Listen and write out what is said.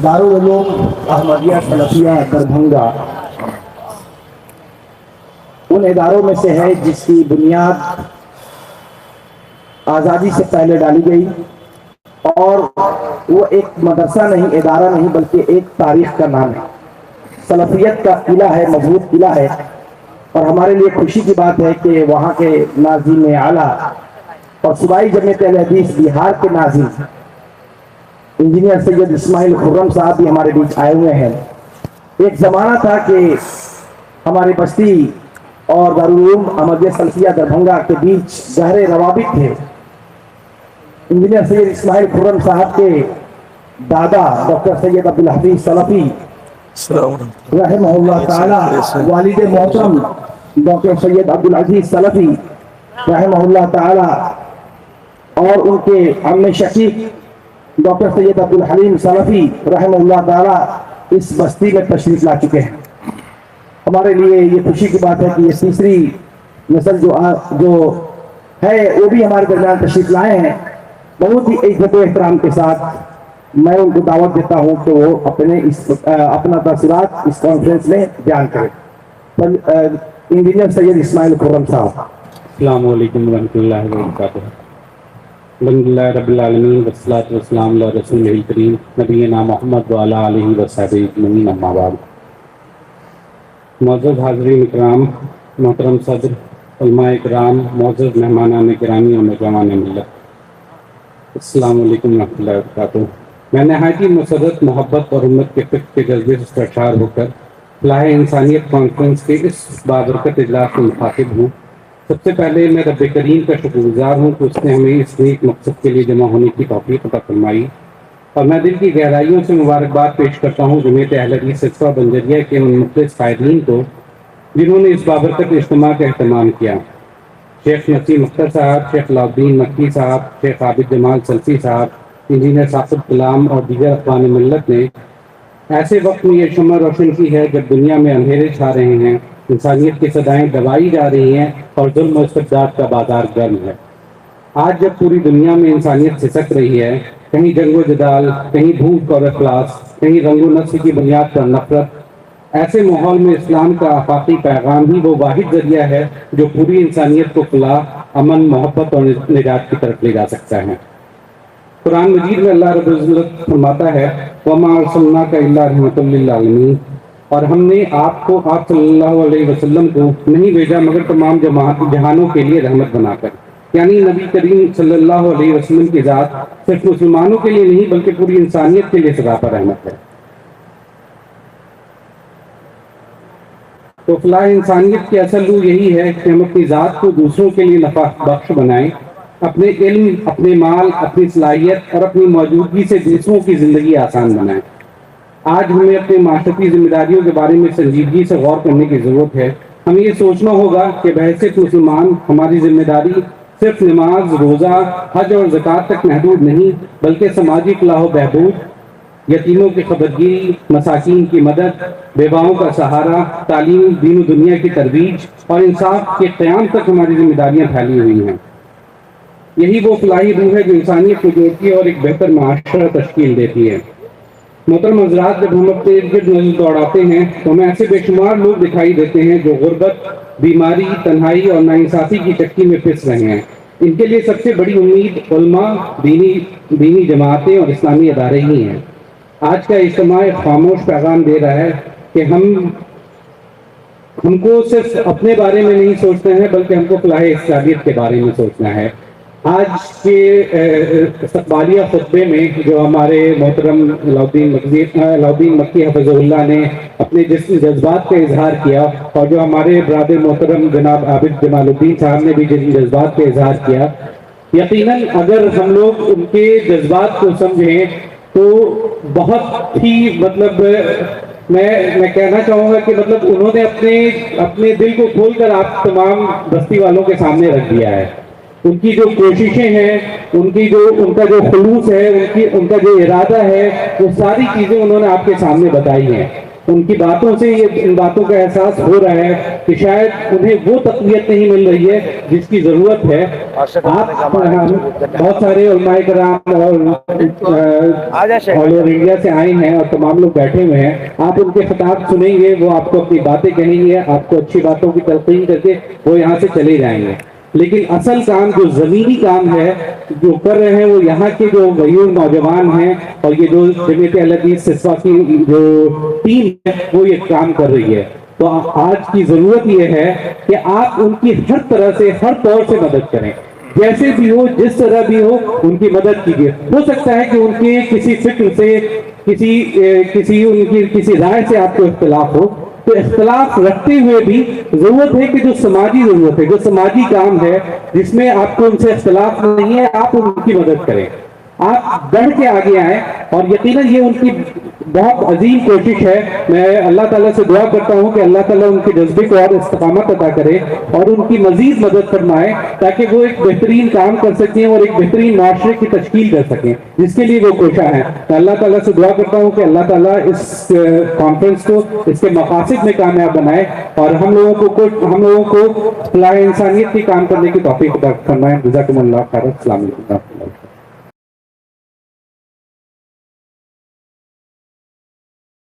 دارالعلوم احمدیہ سلفیہ دربھنگا ان اداروں میں سے ہے جس کی بنیاد آزادی سے پہلے ڈالی گئی، اور وہ ایک مدرسہ نہیں، ادارہ نہیں، بلکہ ایک تاریخ کا نام ہے، سلفیت کا قلعہ ہے، مضبوط قلعہ ہے۔ اور ہمارے لیے خوشی کی بات ہے کہ وہاں کے ناظم اعلیٰ اور صوبائی جمعیت اہل حدیث بہار کے ناظم انجینئر سید اسماعیل خرم صاحب بھی ہمارے بیچ آئے ہوئے ہیں۔ ایک زمانہ تھا کہ ہمارے بستی اور دارالعلوم احمدیہ سلفیہ دربھنگا کے بیچ گہرے روابط تھے۔ انجینئر سید اسماعیل خرم صاحب کے دادا ڈاکٹر سید عبدالحفیظ سلفی رحمہ اللہ تعالی، والد محترم ڈاکٹر سید عبدالعزیز سلفی رحمہ اللہ تعالی، اور ان کے عم شقیق ڈاکٹر سید عبدالحلیم سلفی رحمہ اللہ تعالی اس بستی میں تشریف لا چکے ہیں۔ ہمارے لیے یہ خوشی کی بات ہے کہ یہ تیسری نسل جو ہے وہ بھی ہمارے درمیان تشریف لائے ہیں۔ بہت ہی عزت و احترام کے ساتھ میں ان کو دعوت دیتا ہوں کہ وہ اپنا تاثرات اس کانفرنس میں بیان کریں۔ انجینئر سید اسماعیل خرم صاحب۔ السلام علیکم ورحمۃ اللہ وبرکاتہ۔ الحمدللہ رب العالمین والصلاۃ والسلام علی رسول الکریم نبینا محمد وعلی آلہ وصحبہ اجمعین، اما بعد۔ معزز حاضرین اکرام، محترم صدر، علماء اکرام، معزز مہمانان گرامی اور نوجوان ملت، السلام علیکم ورحمۃ اللہ وبرکاتہ۔ میں نہایت مسرت، محبت اور امت کے فکر کے جذبے سے سرشار ہو کر فلاح انسانیت کانفرنس کے اس بابرکت اجلاس میں مخاطب ہوں۔ سب سے پہلے میں رب کریم کا شکر گزار ہوں کہ اس نے ہمیں اس نیک مقصد کے لیے جمع ہونے کی توفیق عطا فرمائی، اور میں دل کی گہرائیوں سے مبارکباد پیش کرتا ہوں جمعیت اہل حدیث سلسلہ بنجریہ کے ان مخلص قائدین کو جنہوں نے اس بابرکت اجتماع کا اہتمام کیا۔ شیخ نسیم اختر صاحب، شیخ علاء الدین مکی صاحب، شیخ عابد جمال سلفی صاحب، انجینئر ثاقب غلام اور دیگر اقوام ملت نے ایسے وقت میں یہ شمع روشن کی ہے جب دنیا میں اندھیرے چھا رہے ہیں، انسانیت کی صدائیں دبائی جا رہی ہیں اور ظلم و استبداد کا بازار گرم ہے۔ آج جب پوری دنیا میں انسانیت سسک رہی ہے، کہیں جنگ و جدال، کہیں بھوک اور افلاس، کہیں رنگ و نسل کی بنیاد پر نفرت، ایسے ماحول میں اسلام کا آفاقی پیغام ہی وہ واحد ذریعہ ہے جو پوری انسانیت کو فلاح، امن، محبت اور نجات کی طرف لے جا سکتا ہے۔ قرآن مجید میں اللہ رب العزت فرماتا ہے وَمَا أَرْسَلْنَاكَ إِلَّا رَحْمَةً لِّلْعَالَمِينَ، اور ہم نے آپ صلی اللہ علیہ وسلم کو نہیں بھیجا مگر تمام جہانوں کے لیے رحمت بنا کر، یعنی نبی کریم صلی اللہ علیہ وسلم کی ذات صرف مسلمانوں کے لیے نہیں بلکہ پوری انسانیت کے لیے سزا پر رحمت ہے۔ تو فلاح انسانیت کی اصل روح یہی ہے کہ ہم اپنی ذات کو دوسروں کے لیے نفع بخش بنائیں، اپنے علم، اپنے مال، اپنی صلاحیت اور اپنی موجودگی سے دوسروں کی زندگی آسان بنائیں۔ آج ہمیں اپنے معاشرتی ذمہ داریوں کے بارے میں سنجیدگی سے غور کرنے کی ضرورت ہے۔ ہمیں یہ سوچنا ہوگا کہ بحیثیت مسلمان ہماری ذمہ داری صرف نماز، روزہ، حج اور زکوٰۃ تک محدود نہیں بلکہ سماجی فلاح و بہبود، یتیموں کی خبرگیری، مساکین کی مدد، بیواؤں کا سہارا، تعلیم، دین و دنیا کی ترویج اور انصاف کے قیام تک ہماری ذمہ داریاں پھیلی ہوئی ہیں۔ یہی وہ فلاحی روح ہے جو انسانیت کو جوڑتی ہے اور ایک بہتر معاشرہ تشکیل دیتی ہے۔ محترم حضرات، جب ہم اپنے ارد گرد نظر دوڑاتے ہیں تو ہمیں ایسے بے شمار لوگ دکھائی دیتے ہیں جو غربت، بیماری، تنہائی اور ناانصافی کی چکی میں پس رہے ہیں۔ ان کے لیے سب سے بڑی امید علماء، دینی جماعتیں اور اسلامی ادارے ہی ہیں۔ آج کا اجتماع ایک خاموش پیغام دے رہا ہے کہ ہم کو صرف اپنے بارے میں نہیں سوچنا ہے بلکہ ہم کو فلاح انسانیت کے بارے میں سوچنا ہے۔ آج کے استقبالیہ خطبے میں جو ہمارے محترم علاء الدین مکی حفظہ اللہ نے اپنے جذبات کا اظہار کیا، اور جو ہمارے برادر محترم جناب عابد جمال الدین صاحب نے بھی جن جذبات کا اظہار کیا، یقیناً اگر ہم لوگ ان کے جذبات کو سمجھیں تو بہت ہی میں کہنا چاہوں گا کہ انہوں نے اپنے دل کو کھول کر آپ تمام بستی والوں کے سامنے رکھ دیا ہے۔ ان کی جو کوششیں ہیں، ان کا جو خلوص ہے، ان کا جو ارادہ ہے، وہ ساری چیزیں انہوں نے آپ کے سامنے بتائی ہیں۔ ان کی باتوں سے ان باتوں کا احساس ہو رہا ہے کہ شاید انہیں وہ تقویت نہیں مل رہی ہے جس کی ضرورت ہے. آپ بہت سارے علماء کرام اور آل اوور انڈیا سے آئے ہیں اور تمام لوگ بیٹھے ہوئے ہیں. آپ ان کے خطاب سنیں گے, وہ آپ کو اپنی باتیں کہیں گے, آپ کو اچھی باتوں کی تلقین کر کے وہ یہاں سے چلے جائیں گے. لیکن اصل کام جو زمینی کام ہے جو کر رہے ہیں وہ یہاں کے جو غیور نوجوان ہیں اور یہ جو جمعیت اہل حدیث سسوا کی جو ٹیم ہے وہ یہ کام کر رہی ہے. تو آج کی ضرورت یہ ہے کہ آپ ان کی ہر طرح سے ہر طور سے مدد کریں, جیسے بھی ہو جس طرح بھی ہو ان کی مدد کیجیے. ہو سکتا ہے کہ ان کے کسی فکر سے کسی رائے سے آپ کو اختلاف ہو, تو اختلاف رکھتے ہوئے بھی ضرورت ہے کہ جو سماجی ضرورت ہے, جو سماجی کام ہے جس میں آپ کو ان سے اختلاف نہیں ہے, آپ ان کی مدد کریں, آپ بڑھ کے آگے آئیں. اور یقیناً یہ ان کی بہت عظیم کوشش ہے. میں اللہ تعالیٰ سے دعا کرتا ہوں کہ اللہ تعالیٰ ان کے جذبے کو اور استقامت عطا کرے اور ان کی مزید مدد فرمائے تاکہ وہ ایک بہترین کام کر سکیں اور ایک بہترین معاشرے کی تشکیل کر سکیں جس کے لیے وہ کوشاں ہیں. میں اللہ تعالیٰ سے دعا کرتا ہوں کہ اللہ تعالیٰ اس کانفرنس کو اس کے مقاصد میں کامیاب بنائے اور ہم لوگوں کو فلاح انسانیت کی کام کرنے کی توفیق عطا فرمائے. جزاکم اللہ خیر. السلام علیکم.